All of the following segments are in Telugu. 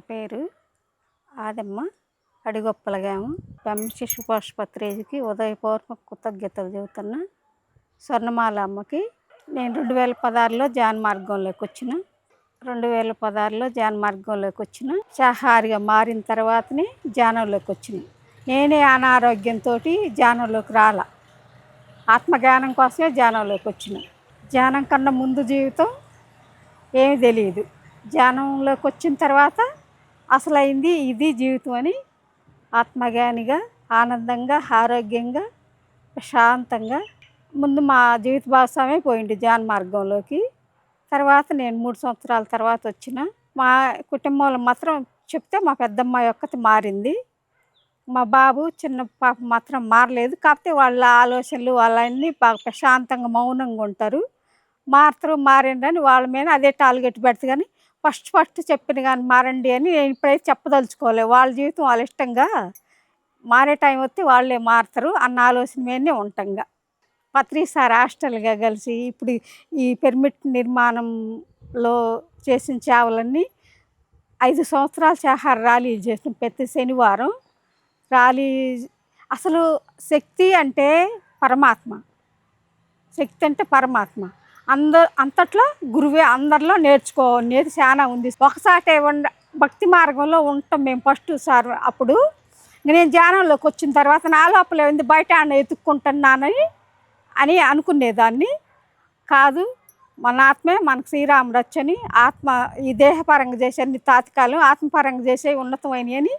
పేరు ఆదమ్మ, అడిగొప్పల గ్రామం. శిశుపోషపత్రికి ఉదయపూర్వక కృతజ్ఞతలు చెబుతున్నా. స్వర్ణమాల అమ్మకి నేను 2016లో ధ్యాన మార్గంలోకి వచ్చిన. 2016లో ధ్యాన మార్గంలోకి వచ్చిన. శాహారిగా మారిన తర్వాతనే ధ్యానంలోకి వచ్చిన. నేనే అనారోగ్యంతో ధ్యానంలోకి రాల, ఆత్మజ్ఞానం కోసమే ధ్యానంలోకి వచ్చిన. ధ్యానం కన్నా ముందు జీవితం ఏమీ తెలియదు. ధ్యానంలోకి వచ్చిన తర్వాత అసలైంది ఇది జీవితం అని ఆత్మజ్ఞానిగా, ఆనందంగా, ఆరోగ్యంగా, ప్రశాంతంగా. ముందు మా జీవిత భాగస్వామే పోయింది ధ్యాన మార్గంలోకి. తర్వాత నేను 3 సంవత్సరాల తర్వాత వచ్చిన. మా కుటుంబంలో మాత్రం చెప్తే మా పెద్దమ్మాయి ఒక్కతి మారింది. మా బాబు చిన్న పాప మాత్రం మారలేదు. కాకపోతే వాళ్ళ ఆలోచనలు వాళ్ళన్నీ బాగా ప్రశాంతంగా మౌనంగా ఉంటారు. మారిండ్రని వాళ్ళ మీద అదే టార్గెట్ పెడతా. కానీ ఫస్ట్ చెప్పిన కానీ మారండి అని నేను ఇప్పుడైతే చెప్పదలుచుకోలేదు. వాళ్ళ జీవితం వాళ్ళ ఇష్టంగా, మారే టైం వస్తే వాళ్ళే మారుతారు అన్న ఆలోచన మీదనే ఉంటాంగా. పత్రిసారి హాస్టల్గా కలిసి ఇప్పుడు ఈ పిరమిడ్ నిర్మాణంలో చేసిన సేవలన్నీ 5 సంవత్సరాలు శాహార ర్యాలీలు చేసిన. ప్రతి శనివారం ర్యాలీ. అసలు శక్తి అంటే పరమాత్మ, శక్తి అంటే పరమాత్మ. అంతట్లో గురువే. అందరిలో నేర్చుకోనేది చాలా ఉంది. ఒకసారి భక్తి మార్గంలో ఉంటాం మేము ఫస్ట్ సార్. అప్పుడు నేను ధ్యానంలోకి వచ్చిన తర్వాత నా లోపల ఉంది బయట ఎత్తుక్కుంటున్నానని అనుకునేదాన్ని కాదు. మన ఆత్మే మనకు శ్రీరాముడు వచ్చని, ఆత్మ ఈ దేహపరంగా చేసే అన్ని తాత్కాలం, ఆత్మపరంగా చేసే ఉన్నతమైనవి అని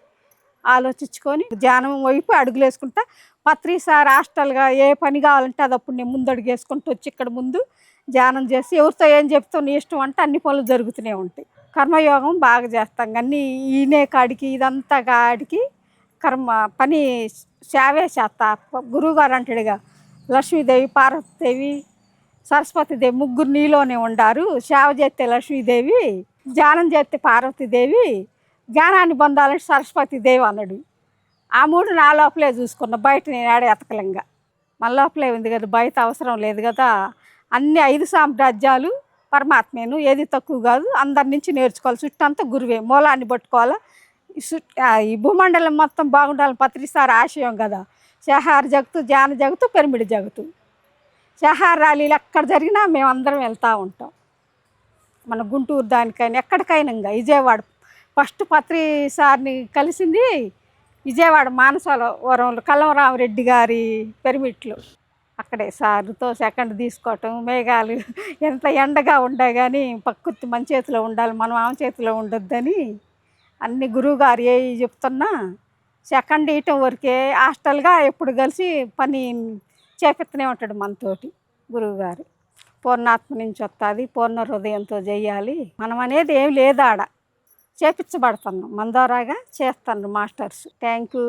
ఆలోచించుకొని ధ్యానం వైపు అడుగులు వేసుకుంటా. పత్రిసారి హాస్టల్గా ఏ పని కావాలంటే అది అప్పుడు నేను ముందు అడుగు వేసుకుంటూ వచ్చి ఇక్కడ ముందు ధ్యానం చేసి ఎవరితో ఏం చెప్తా నీ ఇష్టం అంటే అన్ని పనులు జరుగుతూనే ఉంటాయి. కర్మయోగం బాగా చేస్తాం. అన్నీ ఈనే కాడికి ఇదంతా కాడికి పని సేవే చేస్తా. గురువుగారు అంటాడుగా, లక్ష్మీదేవి, పార్వతీదేవి, సరస్వతీదేవి ముగ్గురు నీలోనే ఉండారు. సేవ చేస్తే లక్ష్మీదేవి, ధ్యానం చేస్తే పార్వతీదేవి, జ్ఞానాన్ని పొందాలంటే సరస్వతీదేవి అన్నాడు. ఆ 3 నా లోపలే చూసుకున్నా. బయట నేను ఆడే ఎతకలంగా మన లోపలే ఉంది కదా, బయట అవసరం లేదు కదా. అన్ని 5 సామ్రాజ్యాలు పరమాత్మేను, ఏది తక్కువ కాదు. అందరి నుంచి నేర్చుకోవాలి. చుట్టంతా గురువే, మూలాన్ని పట్టుకోవాలి. ఈ భూమండలం మొత్తం బాగుండాలని పత్రిసారి ఆశయం కదా. శాహార జగత్తు, ధ్యాన జగత్తు, పిరమిడ్ జగత్తు. శాహార ర్యాలీలు ఎక్కడ జరిగినా మేమందరం వెళ్తూ ఉంటాం. మన గుంటూరు దానికైనా ఎక్కడికైనా. విజయవాడ ఫస్ట్ పత్రిసారిని కలిసింది విజయవాడ మానసవరంలో కల్లంరామరెడ్డి గారి పిరమిడ్లో. అక్కడే సార్తో సెకండ్ తీసుకోవటం. మేఘాలు ఎంత ఎండగా ఉండే కానీ ప్రకృతి మన చేతిలో ఉండాలి, మనం ఆమె చేతిలో ఉండొద్దని అన్ని గురువుగారు ఏ చెప్తున్నా సెకండ్ ఇయటం వరకే. హాస్టల్గా ఎప్పుడు కలిసి పని చేపిస్తూనే ఉంటాడు మనతోటి గురువుగారు. పూర్ణాత్మ నుంచి వస్తుంది, పూర్ణ హృదయంతో చేయాలి. మనం అనేది ఏం లేదు ఆడ, చేపించబడుతున్నాం. మన ద్వారాగా చేస్తాను మాస్టర్స్. Thank you.